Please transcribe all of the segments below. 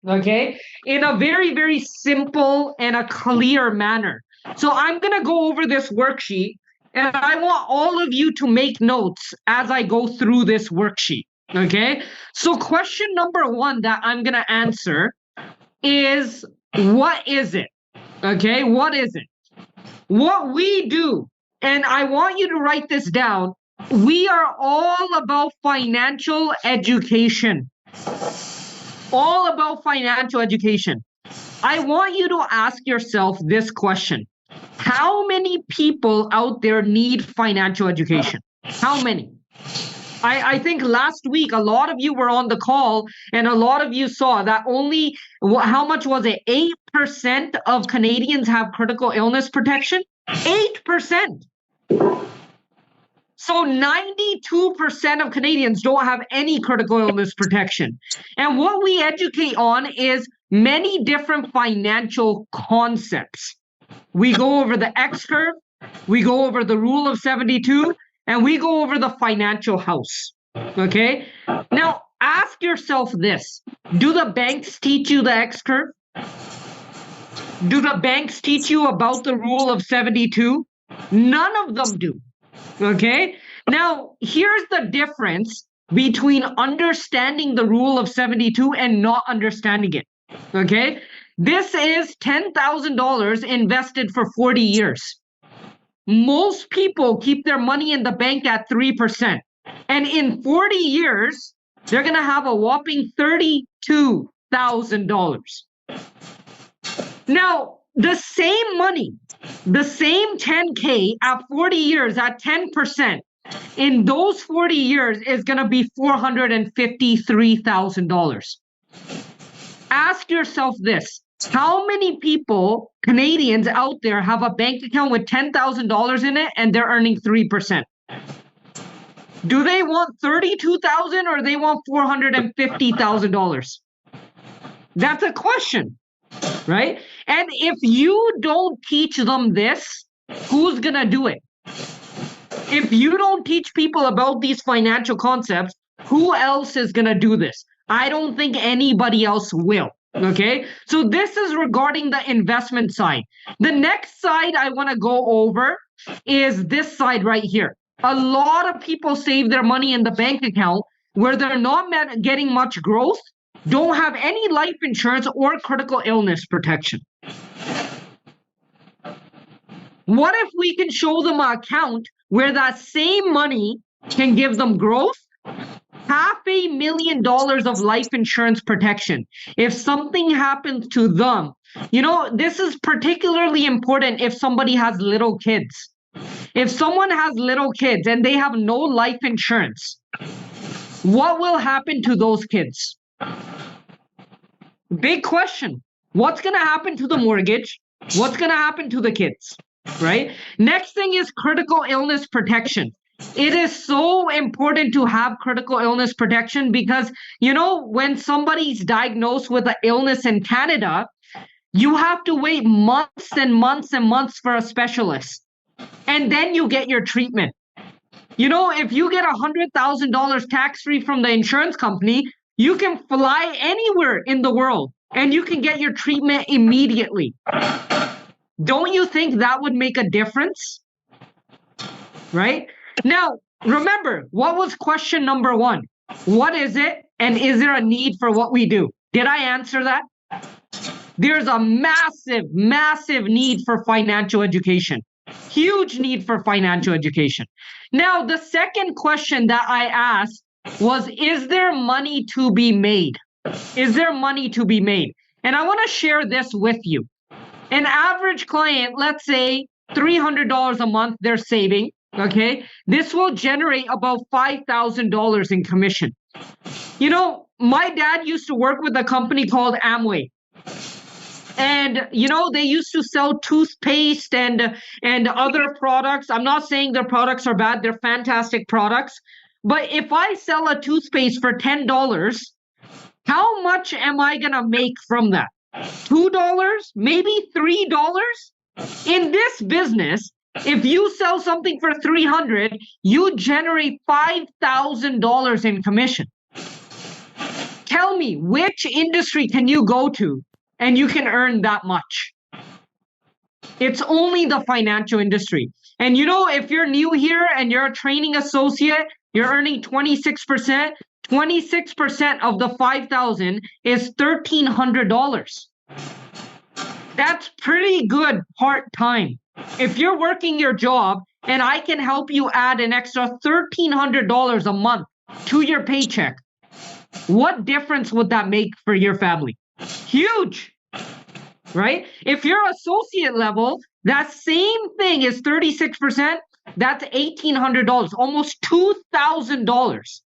okay, in a very, very simple and a clear manner. So I'm going to go over this worksheet and I want all of you to make notes as I go through this worksheet. Okay. So question number one that I'm going to answer is, what is it? Okay. What is it? What we do, and I want you to write this down, we are all about financial education. All about financial education. I want you to ask yourself this question. How many people out there need financial education? How many? I think last week a lot of you were on the call and a lot of you saw that only, how much was it? 8% of Canadians have critical illness protection? 8%. So 92% of Canadians don't have any critical illness protection. And what we educate on is many different financial concepts. We go over the X curve, we go over the rule of 72, and we go over the financial house. Okay? Now, ask yourself this. Do the banks teach you the X curve? Do the banks teach you about the rule of 72? None of them do. Okay? Now, here's the difference between understanding the rule of 72 and not understanding it. Okay? This is $10,000 invested for 40 years. Most people keep their money in the bank at 3%. And in 40 years, they're going to have a whopping $32,000. Now, the same money, the same 10K at 40 years at 10%, in those 40 years is going to be $453,000. Ask yourself this. How many people, Canadians out there, have a bank account with $10,000 in it and they're earning 3%? Do they want $32,000 or they want $450,000? That's a question, right? And if you don't teach them this, who's going to do it? If you don't teach people about these financial concepts, who else is going to do this? I don't think anybody else will. Okay, so this is regarding the investment side. The next side I want to go over is this side right here. A lot of people save their money in the bank account where they're not getting much growth, don't have any life insurance or critical illness protection. What if we can show them an account where that same money can give them growth, $500,000 of life insurance protection? If something happens to them, this is particularly important if somebody has little kids. If someone has little kids and they have no life insurance, what will happen to those kids? Big question. What's going to happen to the mortgage? What's going to happen to the kids? Right? Next thing is critical illness protection. It is so important to have critical illness protection because, when somebody's diagnosed with an illness in Canada, you have to wait months and months and months for a specialist. And then you get your treatment. If you get $100,000 tax-free from the insurance company, you can fly anywhere in the world and you can get your treatment immediately. Don't you think that would make a difference? Right? Now, remember, what was question number one? What is it? And is there a need for what we do? Did I answer that? There's a massive, massive need for financial education. Huge need for financial education. Now, the second question that I asked was, is there money to be made? Is there money to be made? And I want to share this with you. An average client, let's say $300 a month they're saving, okay? This will generate about $5,000 in commission. My dad used to work with a company called Amway. And, they used to sell toothpaste and other products. I'm not saying their products are bad. They're fantastic products. But if I sell a toothpaste for $10, how much am I going to make from that? $2? Maybe $3? In this business, if you sell something for $300, you generate $5,000 in commission. Tell me, which industry can you go to and you can earn that much? It's only the financial industry. And if you're new here and you're a training associate, you're earning 26%. 26% of the 5,000 is $1,300. That's pretty good part-time. If you're working your job and I can help you add an extra $1,300 a month to your paycheck, what difference would that make for your family? Huge, right? If you're associate level, that same thing is 36%. That's $1,800, almost $2,000.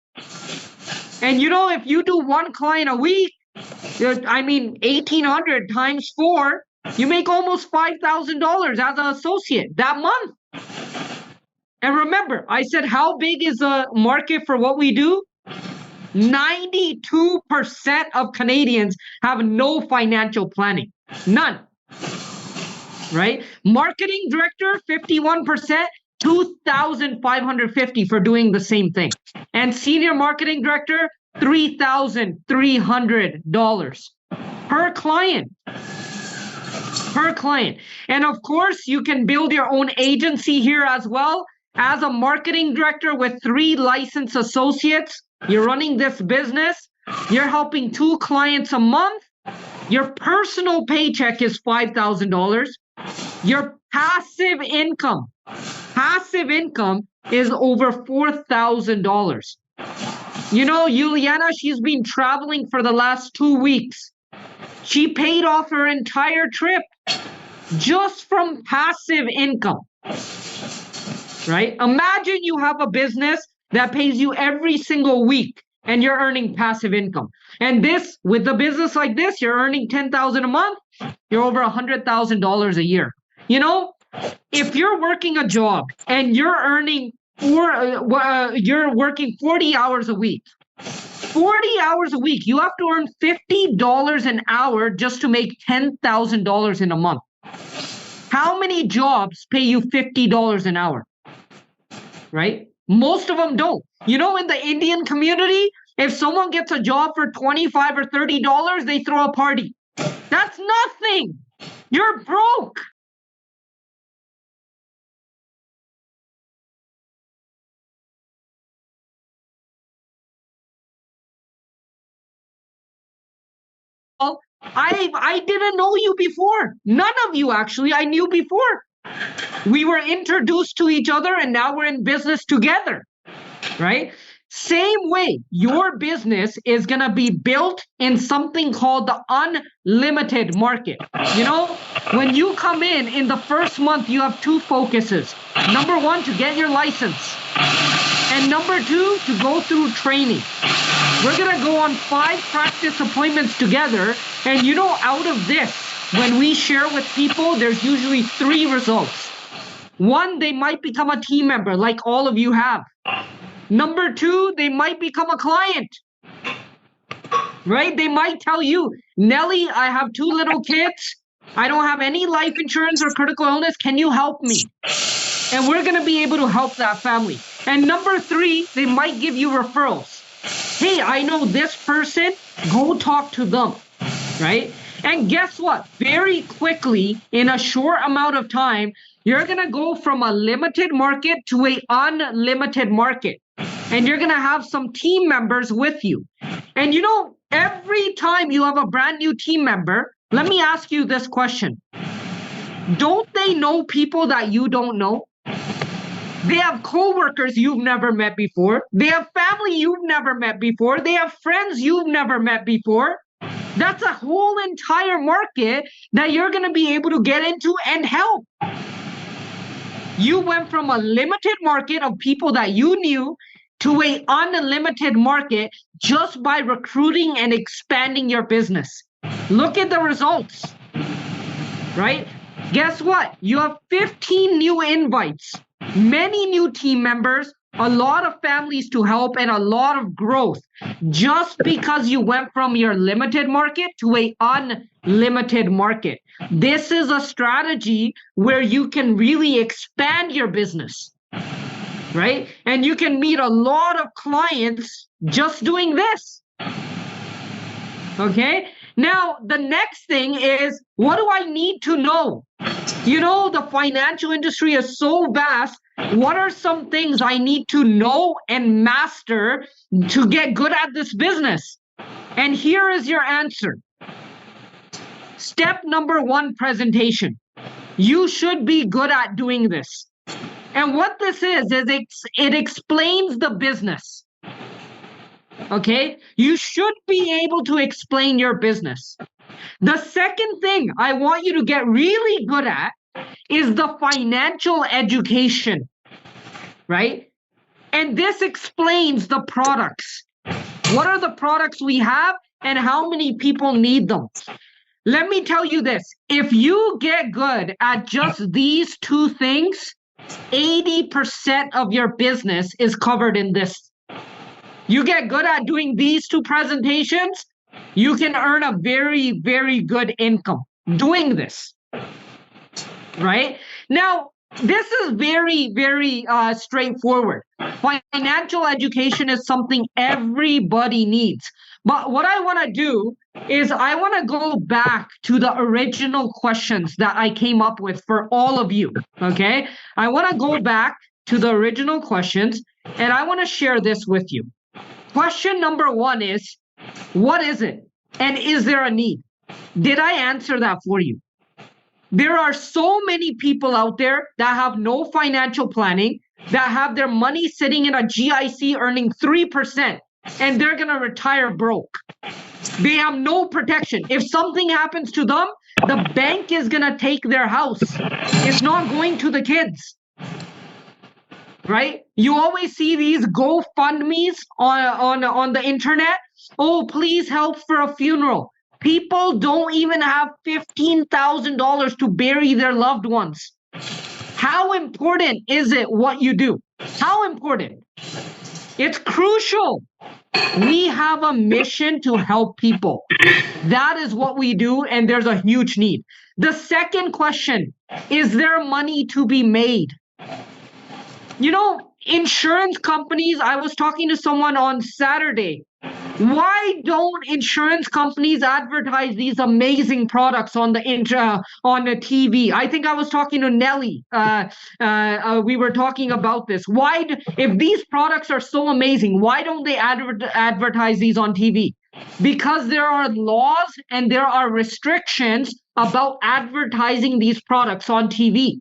And if you do one client a week, 1,800 times 4, you make almost $5,000 as an associate that month. And remember, I said, how big is the market for what we do? 92% of Canadians have no financial planning. None. Right? Marketing director, 51%, $2,550 for doing the same thing. And senior marketing director, $3,300 per client. Per client. And of course, you can build your own agency here as well. As a marketing director with 3 licensed associates, you're running this business, you're helping 2 clients a month, your personal paycheck is $5,000. Your passive income is over $4,000. Juliana, she's been traveling for the last 2 weeks. She paid off her entire trip just from passive income, right? Imagine you have a business that pays you every single week and you're earning passive income. And with a business like this, you're earning $10,000 a month, you're over $100,000 a year. If you're working a job and you're earning you're working 40 hours a week, 40 hours a week, you have to earn $50 an hour just to make $10,000 in a month. How many jobs pay you $50 an hour? Right? Most of them don't. In the Indian community, if someone gets a job for $25 or $30, they throw a party. That's nothing. You're broke. I didn't know you before. None of you, actually, I knew before. We were introduced to each other and now we're in business together, right? Same way, your business is going to be built in something called the unlimited market. When you come in the first month, you have 2 focuses. Number 1, to get your license. And number 2, to go through training. We're going to go on 5 practice appointments together. And out of this, when we share with people, there's usually 3 results. 1, they might become a team member like all of you have. Number 2, they might become a client. Right? They might tell you, Nelly, I have 2 little kids. I don't have any life insurance or critical illness. Can you help me? And we're going to be able to help that family. And number 3, they might give you referrals. Hey, I know this person. Go talk to them. Right? And guess what? Very quickly, in a short amount of time, you're going to go from a limited market to an unlimited market. And you're going to have some team members with you. And every time you have a brand new team member, let me ask you this question. Don't they know people that you don't know? They have coworkers you've never met before. They have family you've never met before. They have friends you've never met before. That's a whole entire market that you're going to be able to get into and help. You went from a limited market of people that you knew to an unlimited market just by recruiting and expanding your business. Look at the results, right? Guess what? You have 15 new invites, many new team members, a lot of families to help, and a lot of growth just because you went from your limited market to an unlimited market. This is a strategy where you can really expand your business, right? And you can meet a lot of clients just doing this. Okay. Now, the next thing is, what do I need to know? The financial industry is so vast. What are some things I need to know and master to get good at this business? And here is your answer. Step number 1, presentation. You should be good at doing this. And what this is it explains the business. Okay? You should be able to explain your business. The second thing I want you to get really good at is the financial education, right? And this explains the products. What are the products we have and how many people need them? Let me tell you this. If you get good at just these 2 things, 80% of your business is covered in this. You get good at doing these 2 presentations, you can earn a very, very good income doing this, right? Now, this is very, very straightforward. Financial education is something everybody needs. But what I want to do is I want to go back to the original questions that I came up with for all of you, okay? I want to go back to the original questions, and I want to share this with you. Question number 1 is, what is it? And is there a need? Did I answer that for you? There are so many people out there that have no financial planning, that have their money sitting in a GIC earning 3%, and they're going to retire broke. They have no protection. If something happens to them, the bank is going to take their house. It's not going to the kids. Right? You always see these GoFundMes on the internet. Oh, please help for a funeral. People don't even have $15,000 to bury their loved ones. How important is it what you do? How important? It's crucial. We have a mission to help people. That is what we do, and there's a huge need. The second question, is there money to be made? Insurance companies, I was talking to someone on Saturday. Why don't insurance companies advertise these amazing products on the TV? I think I was talking to Nelly. We were talking about this. If these products are so amazing, why don't they advertise these on TV? Because there are laws and there are restrictions about advertising these products on TV.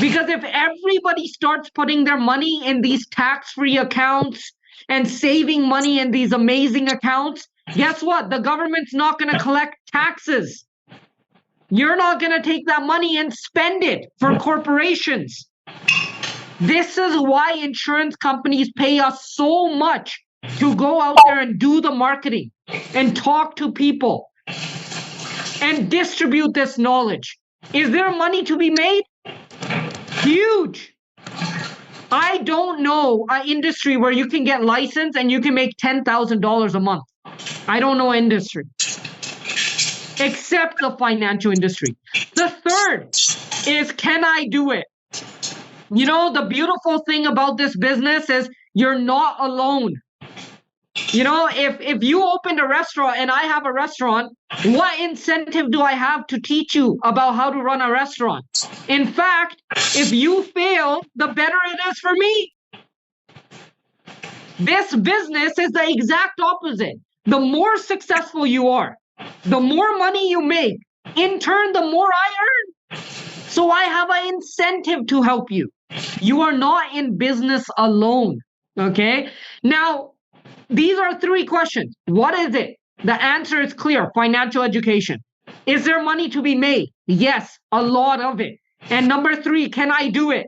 Because if everybody starts putting their money in these tax-free accounts and saving money in these amazing accounts, guess what? The government's not going to collect taxes. You're not going to take that money and spend it for corporations. This is why insurance companies pay us so much to go out there and do the marketing and talk to people and distribute this knowledge. Is there money to be made? Huge. I don't know an industry where you can get licensed and you can make $10,000 a month. I don't know industry. Except the financial industry. The third is, can I do it? The beautiful thing about this business is you're not alone. If you opened a restaurant and I have a restaurant, what incentive do I have to teach you about how to run a restaurant? In fact, if you fail, the better it is for me. This business is the exact opposite. The more successful you are, the more money you make. In turn, the more I earn. So I have an incentive to help you. You are not in business alone. Okay? Now, these are 3 questions. What is it? The answer is clear. Financial education. Is there money to be made? Yes, a lot of it. And number 3, can I do it?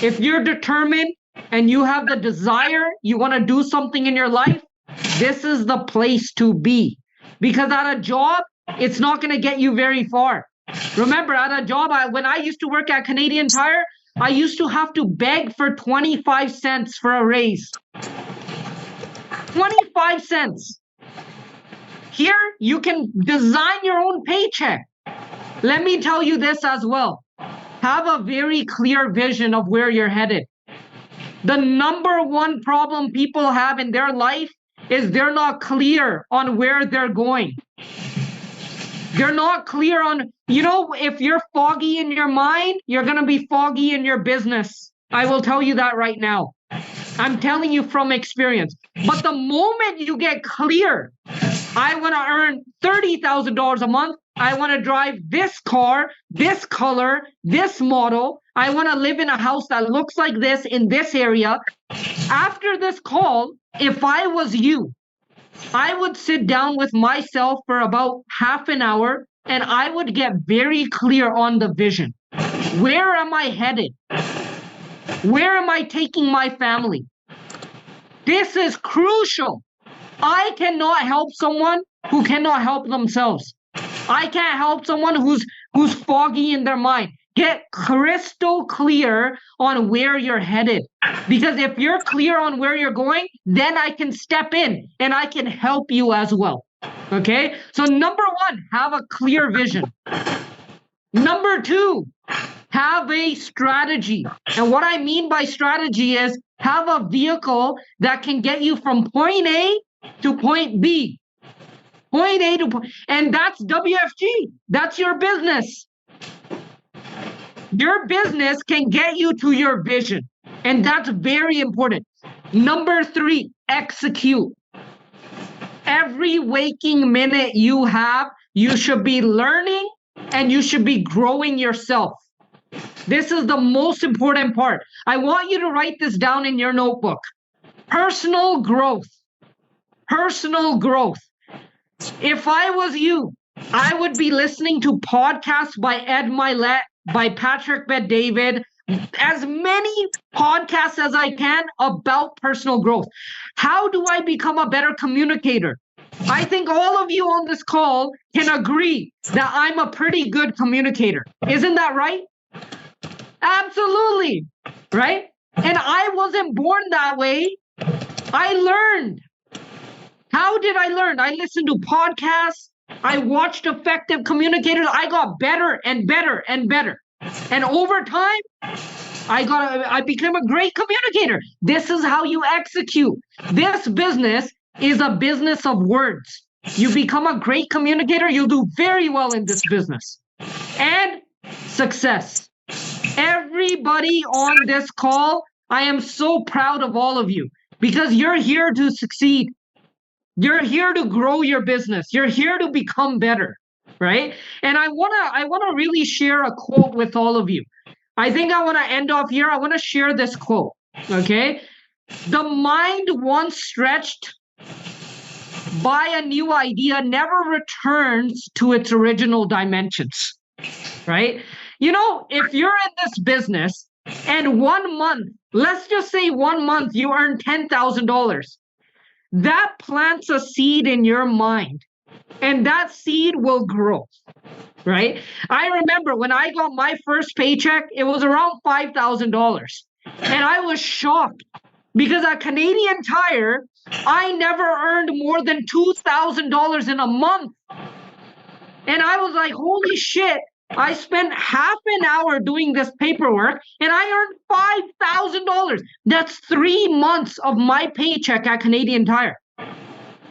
If you're determined and you have the desire, you want to do something in your life, this is the place to be. Because at a job, it's not going to get you very far. Remember, at a job, when I used to work at Canadian Tire, I used to have to beg for 25 cents for a raise. 25 cents. Here, you can design your own paycheck. Let me tell you this as well. Have a very clear vision of where you're headed. The number 1 problem people have in their life is they're not clear on where they're going. They're not clear on, if you're foggy in your mind, you're going to be foggy in your business. I will tell you that right now. I'm telling you from experience. But the moment you get clear, I want to earn $30,000 a month. I want to drive this car, this color, this model. I want to live in a house that looks like this in this area. After this call, if I was you, I would sit down with myself for about half an hour and I would get very clear on the vision. Where am I headed? Where am I taking my family? This is crucial. I cannot help someone who cannot help themselves. I can't help someone who's foggy in their mind. Get crystal clear on where you're headed. Because if you're clear on where you're going, then I can step in and I can help you as well. Okay? So number one, have a clear vision. Number two, have a strategy. And what I mean by strategy is have a vehicle that can get you from point A to point B. Point A to point, and that's WFG. That's your business. Your business can get you to your vision. And that's very important. Number three, execute. Every waking minute you have, you should be learning and you should be growing yourself. This is the most important part. I want you to write this down in your notebook. Personal growth. Personal growth. If I was you, I would be listening to podcasts by Ed Milet, by Patrick Bet-David, as many podcasts as I can about personal growth. How do I become a better communicator? I think all of you on this call can agree that I'm a pretty good communicator. Isn't that right? Absolutely, right? And I wasn't born that way. I learned. How did I learn? I listened to podcasts. I watched effective communicators. I got better and better and better. And over time, I became a great communicator. This is how you execute. This business is a business of words. You become a great communicator, you'll do very well in this business. And success. Everybody on this call, I am so proud of all of you because you're here to succeed. You're here to grow your business. You're here to become better, right? And I wanna really share a quote with all of you. I think I want to end off here. I want to share this quote, okay? The mind once stretched by a new idea never returns to its original dimensions, right? If you're in this business and 1 month, let's just say 1 month, you earn $10,000, that plants a seed in your mind and that seed will grow, right? I remember when I got my first paycheck, it was around $5,000 and I was shocked because at Canadian Tire, I never earned more than $2,000 in a month. And I was like, holy shit, I spent half an hour doing this paperwork and I earned $5,000. That's 3 months of my paycheck at Canadian Tire.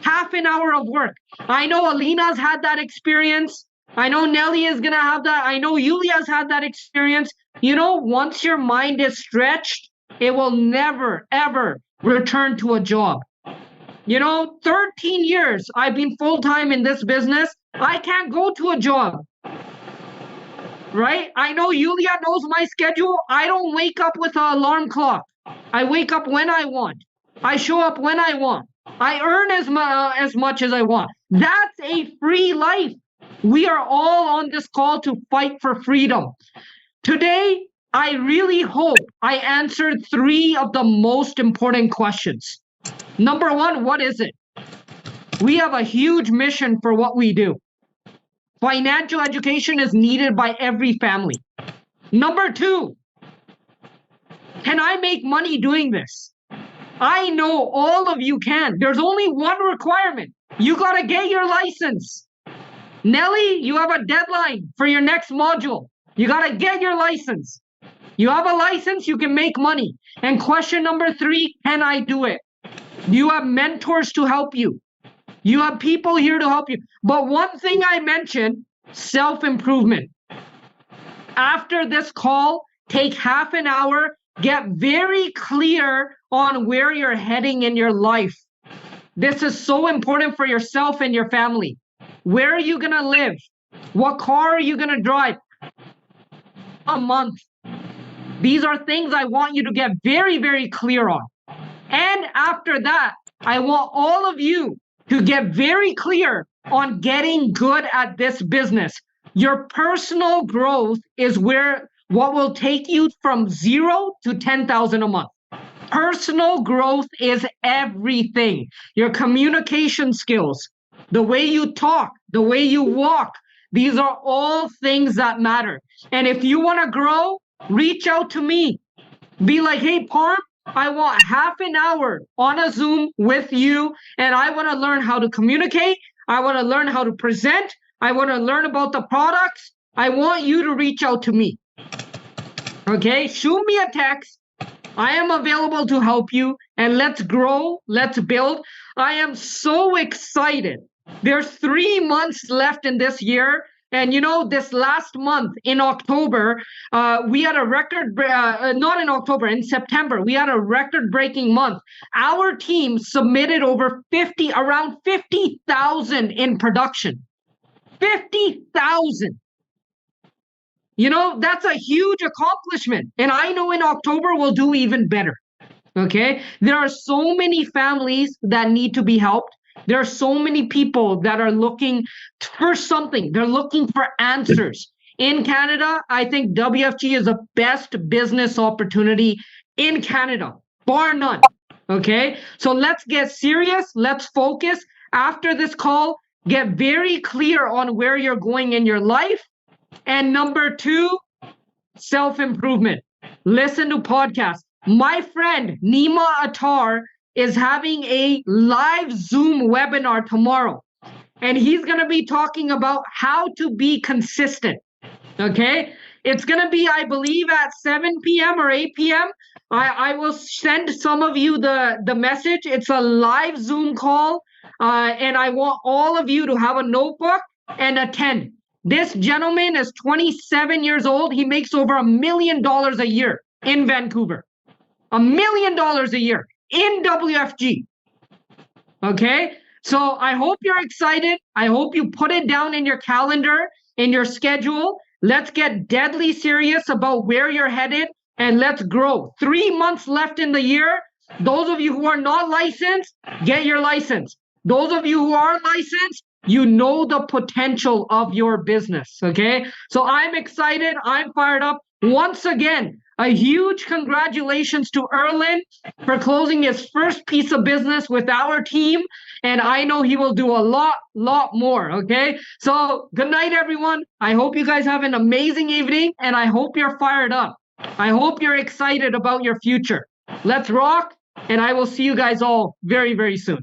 Half an hour of work. I know Alina's had that experience. I know Nelly is going to have that. I know Yulia's had that experience. Once your mind is stretched, it will never, ever return to a job. 13 years I've been full-time in this business. I can't go to a job. Right? I know Yulia knows my schedule. I don't wake up with an alarm clock. I wake up when I want. I show up when I want. I earn as much as I want. That's a free life. We are all on this call to fight for freedom. Today, I really hope I answered 3 of the most important questions. Number 1, what is it? We have a huge mission for what we do. Financial education is needed by every family. Number 2, can I make money doing this? I know all of you can. There's only one requirement. You got to get your license. Nelly, you have a deadline for your next module. You got to get your license. You have a license, you can make money. And question number 3, can I do it? You have mentors to help you. You have people here to help you. But one thing I mentioned, self-improvement. After this call, take half an hour, get very clear on where you're heading in your life. This is so important for yourself and your family. Where are you going to live? What car are you going to drive a month? These are things I want you to get very, very clear on. And after that, I want all of you to get very clear on getting good at this business. Your personal growth is what will take you from 0 to 10,000 a month. Personal growth is everything. Your communication skills, the way you talk, the way you walk, these are all things that matter. And if you want to grow, reach out to me. Be like, hey, Parm, I want half an hour on a Zoom with you, and I want to learn how to communicate. I want to learn how to present. I want to learn about the products. I want you to reach out to me. Okay, shoot me a text. I am available to help you, and let's grow, let's build. I am so excited. There's 3 months left in this year. And this last month in October, we had a record, not in October, in September, we had a record-breaking month. Our team submitted around 50,000 in production. 50,000. That's a huge accomplishment. And I know in October we'll do even better. Okay? There are so many families that need to be helped. There are so many people that are looking for something. They're looking for answers. In Canada, I think WFG is the best business opportunity in Canada, bar none. Okay? So let's get serious. Let's focus. After this call, get very clear on where you're going in your life. And number 2, self-improvement. Listen to podcasts. My friend Nima Attar is having a live Zoom webinar tomorrow. And he's going to be talking about how to be consistent. Okay? It's going to be, I believe, at 7 p.m. or 8 p.m. I will send some of you the message. It's a live Zoom call. And I want all of you to have a notebook and attend. This gentleman is 27 years old. He makes over $1 million a year in Vancouver. $1 million a year in WFG. Okay? So I hope you're excited. I hope you put it down in your calendar, in your schedule. Let's get deadly serious about where you're headed and let's grow. 3 months left in the year. Those of you who are not licensed, get your license. Those of you who are licensed, you know the potential of your business, okay? So I'm excited. I'm fired up. Once again, a huge congratulations to Erlen for closing his first piece of business with our team. And I know he will do a lot more, okay? So good night, everyone. I hope you guys have an amazing evening, and I hope you're fired up. I hope you're excited about your future. Let's rock, and I will see you guys all very, very soon.